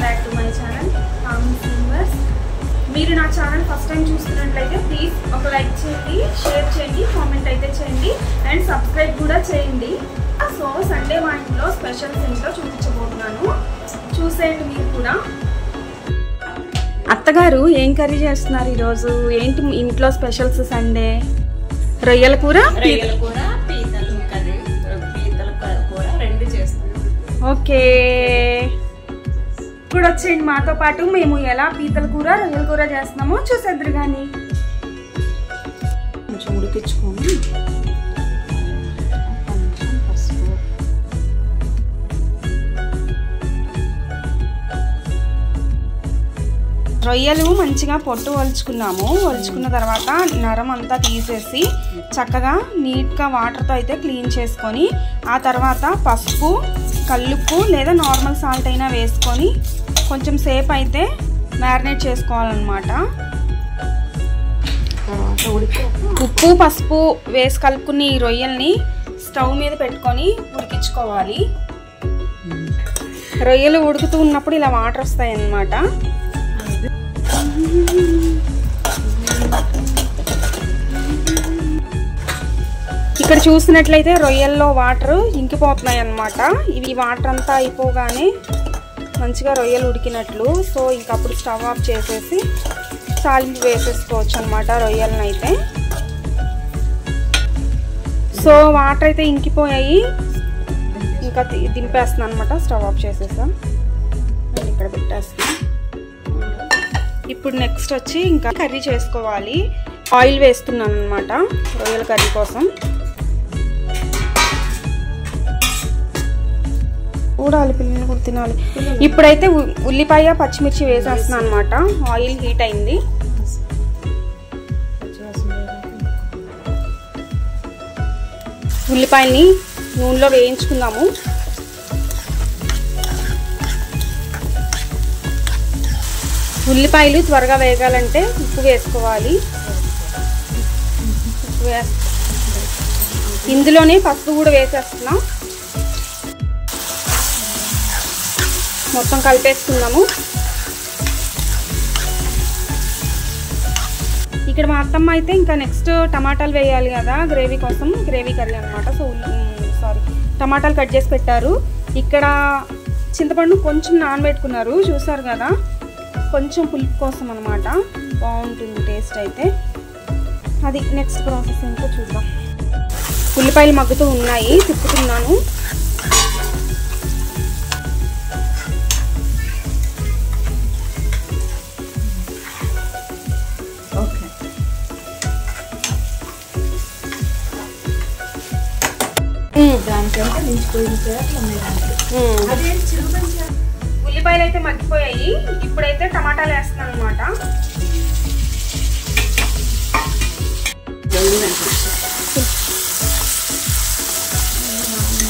Welcome back to my channel universe. మీరు నా channel first time చూస్తున్నట్లయితే ప్లీజ్ ఒక లైక్ చేయండి, షేర్ చేయండి, కామెంట్ అయితే చేయండి అండ్ సబ్స్క్రైబ్ కూడా చేయండి. సో సండే మా ఇంట్లో స్పెషల్స్ ఏంటో చూపించబోతున్నాను, చూసేయండి మీరు కూడా. అత్తగారు ఏం కర్రీ చేస్తున్నారు ఈరోజు? ఏంటి ఇంట్లో స్పెషల్స్ సండే? రొయ్యల కూర, ఓకే. ఇప్పుడు వచ్చేయండి మాతో పాటు, మేము ఎలా పీతల కూర రొయ్యల కూర చేస్తున్నామో చూసేద్దరు. కానీ కొంచెం ఉడికించుకోండి. రొయ్యలు మంచిగా పొట్టు ఒలుచుకున్నాము. ఒలుచుకున్న తర్వాత నరం అంతా తీసేసి చక్కగా నీట్గా వాటర్తో అయితే క్లీన్ చేసుకొని, ఆ తర్వాత పసుపు, కల్లుప్పు లేదా నార్మల్ సాల్ట్ అయినా వేసుకొని కొంచెం సేపు అయితే మ్యారినేట్ చేసుకోవాలన్నమాట. ఉప్పు పసుపు వేసి కలుపుకుని ఈ రొయ్యల్ని స్టవ్ మీద పెట్టుకొని ఉడికించుకోవాలి. రొయ్యలు ఉడుకుతూ ఉన్నప్పుడు ఇలా వాటర్ వస్తాయి అన్నమాట. ఇక్కడ చూసినట్లయితే రొయ్యల్లో వాటర్ ఇంకిపోతున్నాయి అన్నమాట. ఇవి వాటర్ అంతా అయిపోగానే మంచిగా రొయ్యలు ఉడికినట్లు. సో ఇంకప్పుడు స్టవ్ ఆఫ్ చేసేసి తాలింపు వేసేసుకోవచ్చు అన్నమాట రొయ్యలను అయితే. సో వాటర్ అయితే ఇంకిపోయాయి, ఇంకా దింపేస్తున్నాను అనమాట. స్టవ్ ఆఫ్ చేసేసా, ఇక్కడ పెట్టేస్తాను. ఇప్పుడు నెక్స్ట్ వచ్చి ఇంకా కర్రీ చేసుకోవాలి. ఆయిల్ వేస్తున్నాను అనమాట రొయ్యల కర్రీ కోసం. ఊడాలి, పిల్లలు కూడా తినాలి. ఇప్పుడైతే ఉల్లిపాయ పచ్చిమిర్చి వేసేస్తున్నాను అనమాట. ఆయిల్ హీట్ అయింది. ఉల్లిపాయని నూనెలో వేయించుకుందాము. ఉల్లిపాయలు త్వరగా వేగాలంటే ఉప్పు వేసుకోవాలి. ఇందులోనే పసుపు కూడా వేసేస్తున్నాం. మొత్తం కలిపేసుకున్నాము. ఇక్కడ మా అత్తమ్మ అయితే ఇంకా నెక్స్ట్ టమాటాలు వేయాలి కదా గ్రేవీ కోసం, గ్రేవీ కర్రీ అనమాట. సో టమాటాలు కట్ చేసి పెట్టారు. ఇక్కడ చింతపండు కొంచెం నానబెట్టుకున్నారు, చూసారు కదా, కొంచెం పులుపు కోసం అనమాట. బాగుంటుంది టేస్ట్ అయితే. అది నెక్స్ట్ ప్రాసెస్ ఏంటో చూద్దాం. ఉల్లిపాయలు మగ్గుతూ ఉన్నాయి, తిప్పుతున్నాను. ఉల్లిపాయలు అయితే మగ్గిపోయాయి. ఇప్పుడైతే టమాటాలు వేస్తున్నాను అనమాట.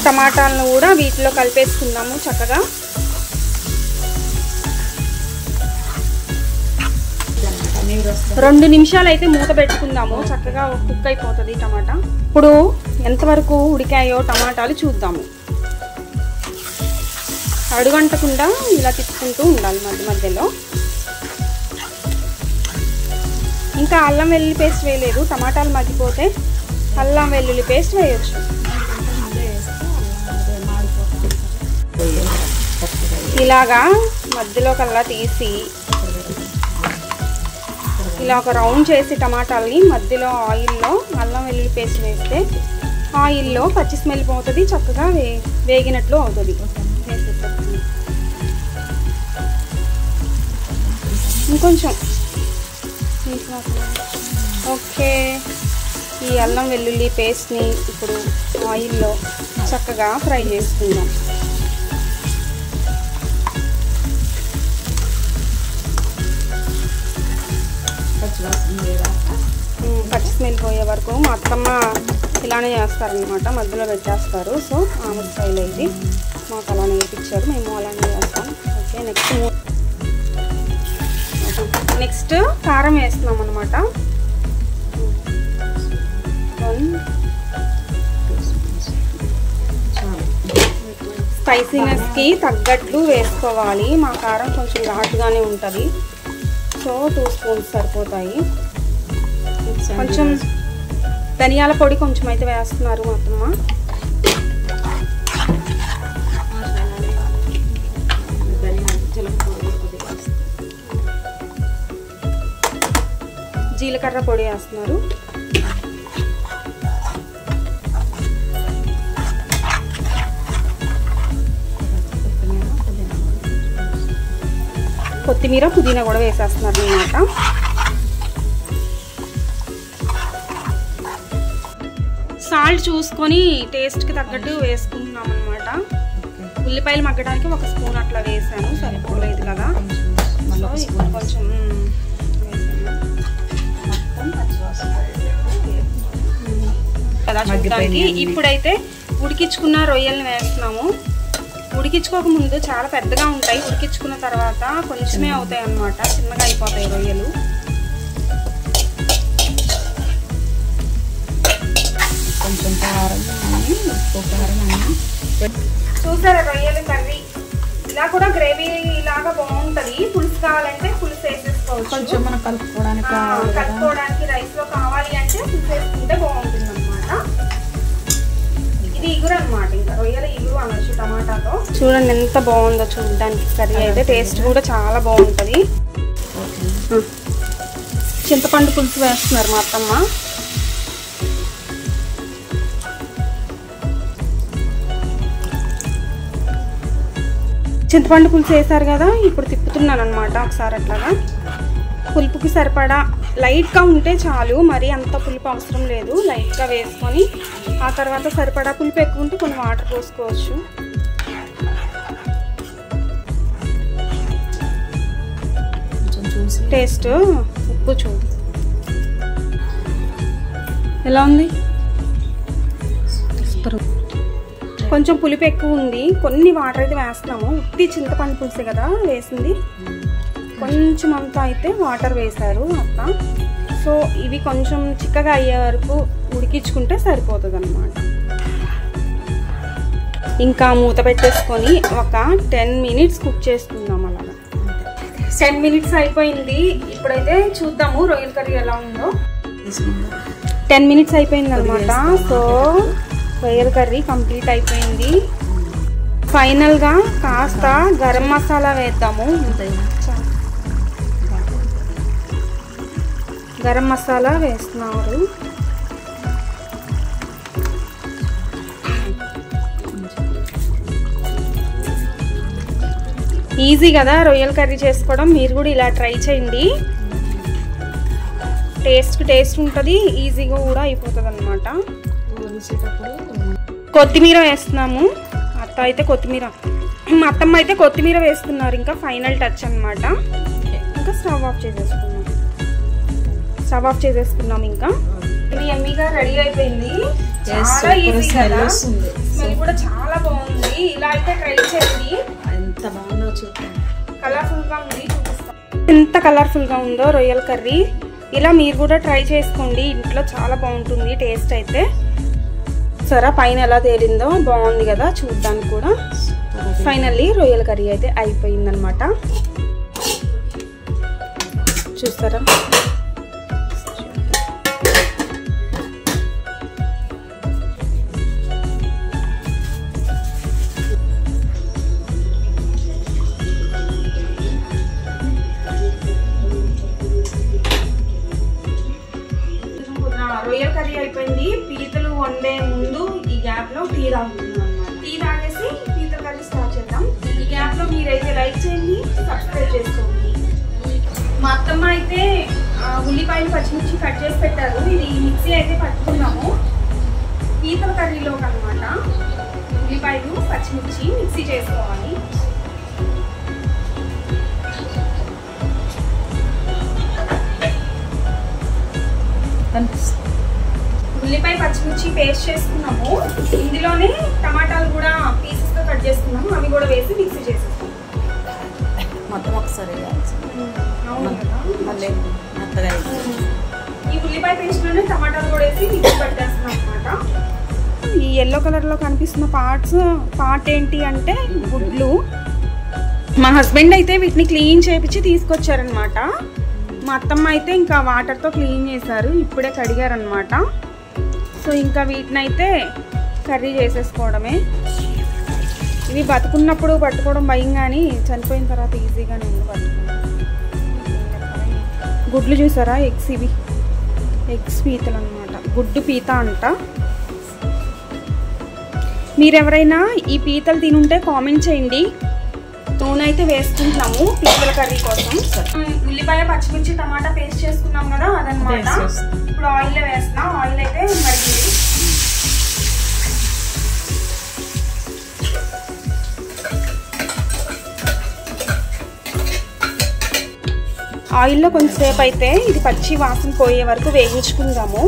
టమాటాలను కూడా వీటిలో కలిపేసుకుందాము చక్కగా. రెండు నిమిషాలు అయితే మూత పెట్టుకుందాము, చక్కగా కుక్ అయిపోతుంది టమాటా. ఇప్పుడు ఎంతవరకు ఉడికాయో టమాటాలు చూద్దాము. అడుగంటకుండా ఇలా తిప్పుకుంటూ ఉండాలి మధ్య మధ్యలో. ఇంకా అల్లం వెల్లుల్లి పేస్ట్ వేయలేదు. టమాటాలు మగ్గిపోతే అల్లం వెల్లుల్లి పేస్ట్ వేయచ్చు. ఇలాగా మధ్యలో కల్లా తీసి ఇలా ఒక రౌండ్ చేసి టమాటాలని మధ్యలో ఆయిల్లో అల్లం వెల్లుల్లి పేస్ట్ వేస్తే ఆయిల్లో పచ్చి స్మెల్ పోతుంది, చక్కగా వేగినట్లు అవుతుంది. ఇంకొంచెం ఓకే. ఈ అల్లం వెల్లుల్లి పేస్ట్ని ఇప్పుడు ఆయిల్లో చక్కగా ఫ్రై చేసుకుందాం. పచ్చి స్మెల్ పోయే వరకు మా అత్తమ్మ ఇలానే చేస్తారనమాట, మధ్యలో పెట్టేస్తారు. సో ఆమె స్టైల్ అయితే మాకు అలా నేర్పించారు, మేము అలానే చేస్తాం. ఓకే, నెక్స్ట్ కారం వేస్తున్నాం అనమాట. స్పైసీనెస్కి తగ్గట్లు వేసుకోవాలి. మా కారం కొంచెం ఘాటుగానే ఉంటుంది, సో 2 స్పూన్స్ సరిపోతాయి. కొంచెం ధనియాల పొడి కొంచెం అయితే వేస్తున్నారు మా అత్తమ్మ. జీలకర్ర పొడి వేస్తున్నారు. కొత్తిమీర పుదీనా కూడా వేసేస్తున్నారు అన్నమాట. సాల్ట్ చూసుకొని టేస్ట్కి తగ్గట్టు వేసుకుంటున్నాం అనమాట. ఉల్లిపాయలు మగ్గడానికి 1 స్పూన్ అట్లా వేసాను, సరిపోలేదు కదా. కొంచెం కదా చూడడానికి. ఇప్పుడైతే ఉడికించుకున్న రొయ్యల్ని వేస్తున్నాము. ఉడికించుకోక ముందు చాలా పెద్దగా ఉంటాయి, ఉడికించుకున్న తర్వాత కొంచెమే అవుతాయి అన్నమాట, చిన్నగా అయిపోతాయి రొయ్యలు. కొంచెం కారం ఉప్పు కారం అన్నీ చూసారా రొయ్యలు కర్రీ. ఇలా కూడా గ్రేవీ లాగా బాగుంటుంది. పులుసు కావాలంటే పులుసు వేసేసుకోవచ్చు. కొంచెం మనం కలుపుకోవడానికి రైస్లో కావాలి అంటే పులుసు వేసుకుంటే బాగుంటుంది అనమాట. ఇది ఇగురు అనమాట, ఇంకా రొయ్యల ఇగురు అనొచ్చు టమాటాతో. చూడండి ఎంత బాగుందో చూడడానికి కర్రీ అయితే. టేస్ట్ కూడా చాలా బాగుంటుంది. చింతపండు పులుసు వేస్తున్నారు మా అత్తమ్మ. చింతపండు పులుసు వేసారు కదా, ఇప్పుడు తిప్పుతున్నాను అనమాట ఒకసారి అట్లాగా. పులుపుకి సరిపడా లైట్గా ఉంటే చాలు, మరి అంత పులుపు అవసరం లేదు. లైట్గా వేసుకొని ఆ తర్వాత సరిపడా పులుపు ఎక్కువ ఉంటే కొన్ని వాటర్ పోసుకోవచ్చు. టేస్ట్ ఉప్పు చూడు ఎలా ఉంది. కొంచెం పులుపు ఎక్కువ ఉంది, కొన్ని వాటర్ అయితే వేస్తున్నాము. ఉత్తి చింతపండు పులుసే కదా వేసింది, కొంచెం అంతా అయితే వాటర్ వేశారు అత్త. సో ఇవి కొంచెం చిక్కగా అయ్యే వరకు ఉడికించుకుంటే సరిపోతుంది అన్నమాట. ఇంకా మూత పెట్టేసుకొని ఒక 10 మినిట్స్ కుక్ చేసుకుందాం. అలాగా 10 మినిట్స్ అయిపోయింది. ఇప్పుడైతే చూద్దాము రొయ్యల కర్రీ ఎలా ఉందో. 10 మినిట్స్ అయిపోయింది అనమాట. సో రొయ్యల కర్రీ కంప్లీట్ అయిపోయింది. ఫైనల్గా కాస్త గరం మసాలా వేద్దాము. గరం మసాలా వేస్తున్నారు. ఈజీ కదా రొయ్యల కర్రీ చేసుకోవడం, మీరు కూడా ఇలా ట్రై చేయండి. టేస్ట్ ఉంటుంది, ఈజీగా కూడా అయిపోతుంది అనమాట. కొత్తిమీర వేస్తున్నాము. అత్త అయితే కొత్తిమీర, మా అత్తమ్మ అయితే కొత్తిమీర వేస్తున్నారు. ఇంకా ఫైనల్ టచ్ అనమాట. ఇంకా స్టవ్ ఆఫ్ చేసేసుకున్నాం. ఇంకా ఎమ్మీగా రెడీ అయిపోయింది. చాలా ఈజీ కదా, స్మెల్ కూడా చాలా బాగుంది. ఇలా అయితే ట్రై చేయండి. ఎంత బాగుందో చూడండి. కలర్ఫుల్గా ఉంది, చూపిస్తాం ఎంత కలర్ఫుల్గా ఉందో రొయ్యల కర్రీ. ఇలా మీరు కూడా ట్రై చేసుకోండి ఇంట్లో, చాలా బాగుంటుంది టేస్ట్ అయితే. సరే పైన ఎలా తేలిందో బాగుంది కదా చూడ్డానికి కూడా. ఫైనల్లీ రొయ్యల కర్రీ అయితే అయిపోయిందనమాట. చూస్తారా రొయ్యల కర్రీ అయిపోయింది. పీతలు వండే ముందు ఈ గ్యాప్ లో టీ తాగుతున్నాను అనమాట. టీ తాగేసి పీతల కర్రీ స్టార్ట్ చేద్దాం. ఈ గ్యాప్ లో మీరైతే లైక్ చేయండి, సబ్స్క్రైబ్ చేసుకోండి. మా అత్తమ్మ అయితే ఉల్లిపాయలు పచ్చిమిర్చి కట్ చేసి పెట్టారు. ఇది మిక్సీ అయితే పట్టుకున్నాము పీతల కర్రీలోకి అనమాట. ఉల్లిపాయలు పచ్చిమిర్చి మిక్సీ చేసుకోవాలి. ఉల్లిపాయ పచ్చిమిర్చి పేస్ట్ చేసుకున్నాము. ఇందులోనే టమాటాలు కూడా పీసెస్గా కట్ చేసుకున్నాము, అవి కూడా వేసి మిక్సీ చేసేస్తాము. మొత్తం ఒకసారి ఈ ఉల్లిపాయ పేస్ట్లోనే టమాటాలు కూడా వేసి మిక్సీ పట్టేస్తున్నాం అనమాట. ఈ ఎల్లో కలర్లో కనిపిస్తున్న పార్ట్ ఏంటి అంటే గుడ్లు. మా హస్బెండ్ అయితే వీటిని క్లీన్ చేయించి తీసుకొచ్చారనమాట. మా అత్తమ్మ అయితే ఇంకా వాటర్తో క్లీన్ చేశారు, ఇప్పుడే కడిగారనమాట. సో ఇంకా వీటిని అయితే కర్రీ చేసేసుకోవడమే. ఇవి బతుకున్నప్పుడు పట్టుకోవడం భయం, కానీ చనిపోయిన తర్వాత ఈజీగానే ఉంది పట్టుకోవడం. గుడ్లు చూసారా, ఎగ్స్. ఇవి ఎగ్స్ పీతలు అనమాట, గుడ్డు పీత అంట. మీరెవరైనా ఈ పీతలు తినుంటే కామెంట్ చేయండి. నూనె అయితే వేసుకుంటున్నాము పీతల కర్రీ కోసం. ఉల్లిపాయ, పచ్చిమిర్చి, టమాటా పేస్ట్ చేసుకున్నాం కదా, అదనమాట. ఇప్పుడు ఆయిల్లో వేస్తున్నా. ఆయిల్ అయితే మరిగింది. ఆయిల్లో కొంచెంసేపు అయితే ఇది పచ్చి వాసన పోయే వరకు వేయించుకుందాము.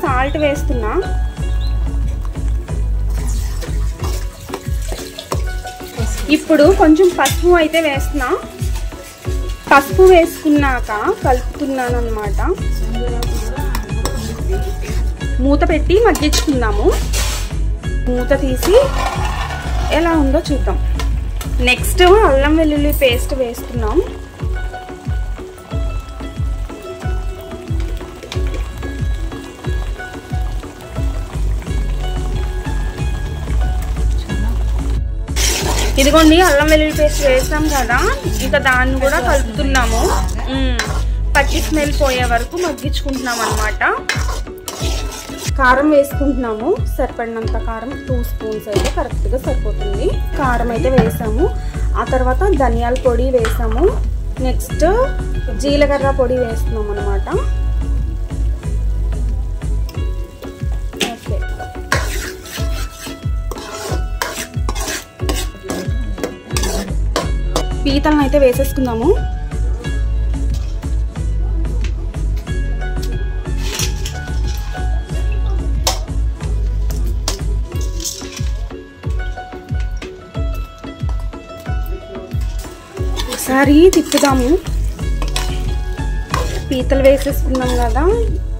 సాల్ట్ వేస్తున్నా. ఇప్పుడు కొంచెం పసుపు అయితే వేస్తున్నా. పసుపు వేసుకున్నాక కలుపుతున్నాను అన్నమాట. మూత పెట్టి మగ్గించుకుందాము. మూత తీసి ఎలా ఉందో చూద్దాం. నెక్స్ట్ అల్లం వెల్లుల్లి పేస్ట్ వేస్తున్నాం. ఇదిగోండి, అల్లం వెల్లుల్లి పేస్ట్ వేసాం కదా, ఇంకా దాన్ని కూడా కలుపుతున్నాము. పచ్చి స్మెల్ పోయే వరకు మగ్గించుకుంటున్నాం అన్నమాట. కారం వేసుకుంటున్నాము. సరిపడినంత కారం, 2 స్పూన్స్ అయితే కరెక్ట్గా సరిపోతుంది. కారం అయితే వేసాము. ఆ తర్వాత ధనియాల పొడి వేసాము. నెక్స్ట్ జీలకర్ర పొడి వేస్తున్నాం అన్నమాట. ఓకే, పీతలను అయితే వేసేసుకుందాము. ఒకసారి తిప్పుదాము. పీతలు వేసేసుకున్నాం కదా,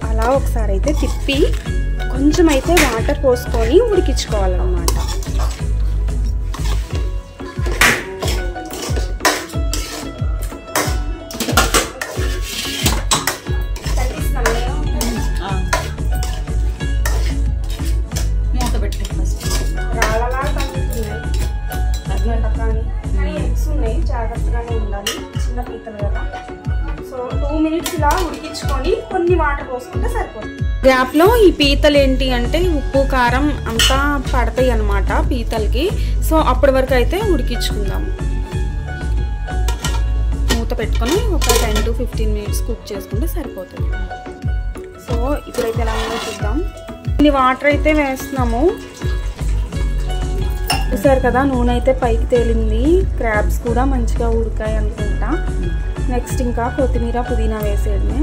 అలా ఒకసారి అయితే తిప్పి కొంచెం అయితే వాటర్ పోసుకొని ఉడికించుకోవాలన్నమాట. మూత పెట్టి రాళ్ళలా తగ్గుతున్నాయి కానీ ఎగ్స్ ఉన్నాయి, జాగ్రత్తగానే ఉండాలి. చిన్న పీతలు కదా. సో 2 మినిట్స్ ఇలా ఉడికించుకొని కొన్ని వాటర్ పోసుకుంటే సరిపోతుంది. గ్యాప్లో ఈ పీతలు ఏంటి అంటే ఉప్పు కారం అంతా పడతాయి అన్నమాట పీతలకి. సో అప్పటి వరకు అయితే ఉడికించుకుందాము. మూత పెట్టుకొని ఒక 10 to 15 మినిట్స్ కుక్ చేసుకుంటే సరిపోతుంది. సో ఇప్పుడైతే ఎలా ఉందో చూద్దాం. ఇన్ని వాటర్ అయితే వేస్తున్నాము. చూసారు కదా, నూనె అయితే పైకి తేలింది. క్రాబ్స్ కూడా మంచిగా ఉడికాయి అనుకుంటా. నెక్స్ట్ ఇంకా కొత్తిమీర, పుదీనా వేసేయడమే.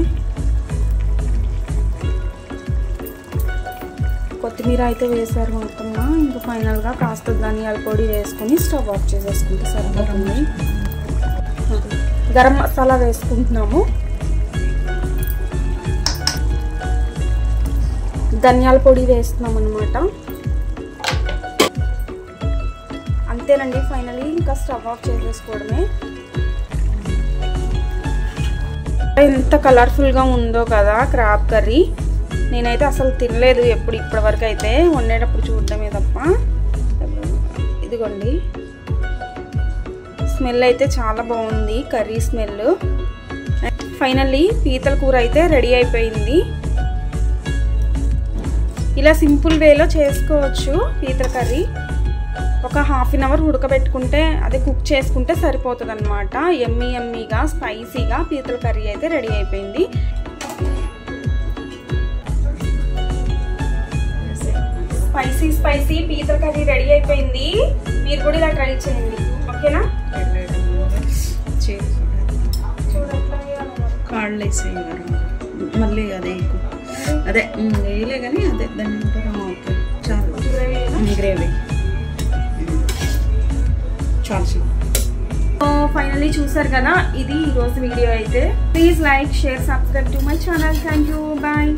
కొత్తిమీర అయితే వేసారు మొత్తమ్మ. ఇంకా ఫైనల్గా కాస్త ధనియాల పొడి వేసుకొని స్టవ్ ఆఫ్ చేసేసుకుంటే సరిపోతుంది. గరం మసాలా వేసుకుంటున్నాము. ధనియాల పొడి వేస్తున్నాం అన్నమాట. అంతేనండి, ఫైనలీ ఇంకా స్టవ్ ఆఫ్ చేసేసుకోవడమే. ఎంత కలర్ఫుల్గా ఉందో కదా క్రాబ్ కర్రీ. నేనైతే అసలు తినలేదు ఇప్పటి వరకు అయితే, వండేటప్పుడు చూడడమే తప్ప. ఇదిగోండి, స్మెల్ అయితే చాలా బాగుంది, కర్రీ స్మెల్. ఫైనల్లీ పీతల కూర అయితే రెడీ అయిపోయింది. ఇలా సింపుల్ వేలో చేసుకోవచ్చు పీతల కర్రీ. ఒక ½ అన్ అవర్ ఉడకబెట్టుకుంటే, అదే కుక్ చేసుకుంటే సరిపోతుంది అనమాట. ఎమ్మీగా స్పైసీగా పీతల కర్రీ అయితే రెడీ అయిపోయింది. స్పైసీ పీతల కర్రీ రెడీ అయిపోయింది. మీరు కూడా ఇలా ట్రై చేయండి, ఓకేనా? కాళ్ళు వేసేవారు మళ్ళీ అదే వేయలే కానీ అదే దాన్ని ఓకే చాలు గ్రేవీ చాలు. ఫైనల్లీ చూసారు కదా, ఇది ఈరోజు వీడియో అయితే. Please like, share, subscribe to my channel. Thank you, bye.